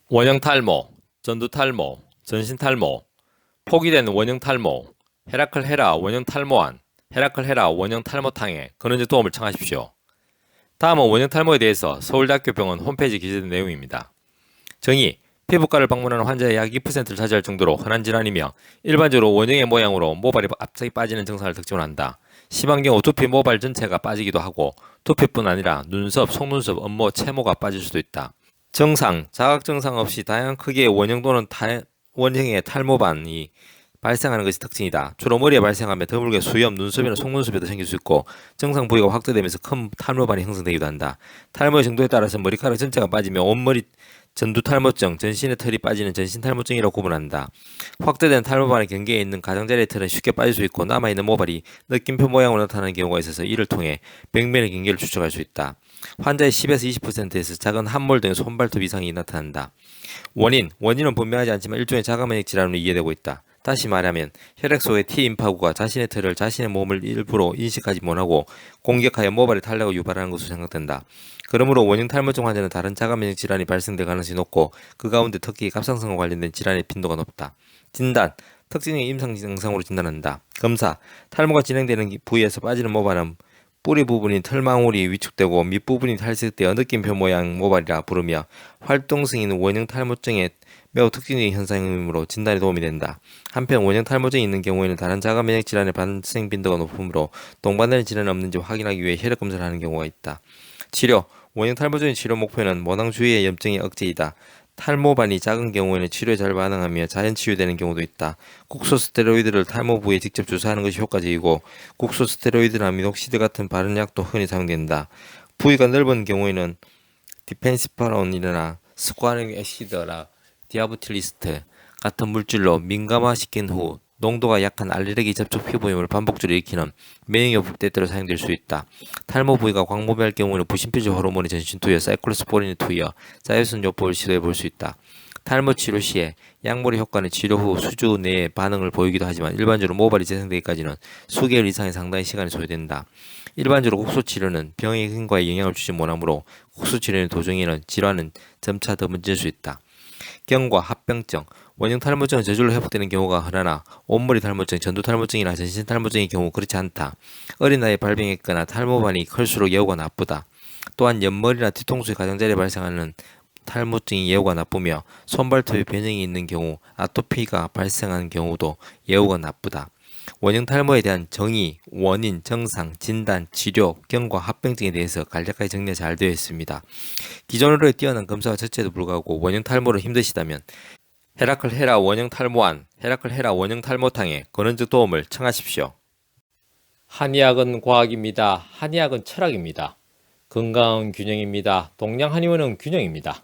원형 탈모, 전두 탈모, 전신 탈모, 포기된 원형 탈모, 헤라클 헤라 원형 탈모안, 헤라클 헤라 원형 탈모탕에 근원적 도움을 청하십시오. 다음은 원형 탈모에 대해서 서울대학교 병원 홈페이지 기재된 내용입니다. 정의, 피부과를 방문하는 환자의 약 2%를 차지할 정도로 흔한 질환이며 일반적으로 원형의 모양으로 모발이 앞쪽이 빠지는 증상을 특징으로 한다. 심한 경우 두피 모발 전체가 빠지기도 하고 두피뿐 아니라 눈썹, 속눈썹, 업모, 채모가 빠질 수도 있다. 정상, 자각 증상 없이 다양한 크기의 원형 또는 원형의 탈모반이 발생하는 것이 특징이다. 주로 머리에 발생하며 드물게 수염, 눈썹이나 속눈썹에도 생길 수 있고 증상 부위가 확대되면서 큰 탈모반이 형성되기도 한다. 탈모의 정도에 따라서 머리카락 전체가 빠지며 온머리 전두 탈모증, 전신의 털이 빠지는 전신 탈모증이라고 구분한다. 확대된 탈모반의 경계에 있는 가장자리의 털은 쉽게 빠질 수 있고 남아있는 모발이 느낌표 모양으로 나타나는 경우가 있어서 이를 통해 병면의 경계를 추측할 수 있다. 환자의 10에서 20%에서 작은 함몰 등 손발톱 이상이 나타난다. 원인은 분명하지 않지만 일종의 자가면역 질환으로 이해되고 있다. 다시 말하면 혈액 속의 T임파구가 자신의 털을 자신의 몸을 일부러 인식하지 못하고 공격하여 모발의 탈락을 유발하는 것으로 생각된다. 그러므로 원형 탈모증 환자는 다른 자가면역 질환이 발생될 가능성이 높고 그 가운데 특히 갑상선과 관련된 질환의 빈도가 높다. 진단, 특징의 임상 증상으로 진단한다. 검사, 탈모가 진행되는 부위에서 빠지는 모발은 뿌리 부분인 털망울이 위축되고 밑부분이 탈색되어 느낌표 모양 모발이라 부르며 활동성 있는 원형 탈모증의 매우 특징적인 현상이므로 진단에 도움이 된다. 한편 원형 탈모증이 있는 경우에는 다른 자가 면역 질환의 발생 빈도가 높으므로 동반되는 질환이 없는지 확인하기 위해 혈액 검사를 하는 경우가 있다. 치료, 원형 탈모증의 치료 목표는 모낭 주위의 염증의 억제이다. 탈모반이 작은 경우에는 치료에 잘 반응하며 자연 치유되는 경우도 있다. 국소 스테로이드를 탈모 부위에 직접 주사하는 것이 효과적이고 국소 스테로이드나 미녹시드 같은 바른 약도 흔히 사용된다. 부위가 넓은 경우에는 디펜시파론이나 스쿼링 애시드나 디아부틸리스트 같은 물질로 민감화시킨 후 농도가 약한 알레르기 접촉 피부염을 반복적으로 일으키는 면역요법 때때로 사용될 수 있다. 탈모 부위가 광범위할 경우에는 부신표질 호르몬의 전신 투여, 사이클로스포린의 투여, 자외선 요법을 시도해 볼 수 있다. 탈모 치료 시에 약물의 효과는 치료 후 수주 내에 반응을 보이기도 하지만 일반적으로 모발이 재생되기까지는 수개월 이상의 상당히 시간이 소요된다. 일반적으로 국소 치료는 병의 행과에 영향을 주지 못하므로 국소 치료의 도중에는 질환은 점차 더 문제될 수 있다. 경과, 합병증, 원형 탈모증은 저절로 회복되는 경우가 흔하나 온머리 탈모증, 전두 탈모증이나 전신 탈모증의 경우 그렇지 않다. 어린 나이에 발병했거나 탈모반이 클수록 예후가 나쁘다. 또한 옆머리나 뒤통수의 가장자리에 발생하는 탈모증이 예후가 나쁘며 손발톱에 변형이 있는 경우 아토피가 발생하는 경우도 예후가 나쁘다. 원형 탈모에 대한 정의, 원인, 정상, 진단, 치료, 경과, 합병증에 대해서 간략하게 정리가 잘 되어 있습니다. 기존으로의 뛰어난 검사와 처치에도 불구하고 원형 탈모로 힘드시다면 헤라클 헤라 원형 탈모안, 헤라클 헤라 원형 탈모탕에 근원적 도움을 청하십시오. 한의학은 과학입니다. 한의학은 철학입니다. 건강은 균형입니다. 동양 한의원은 균형입니다.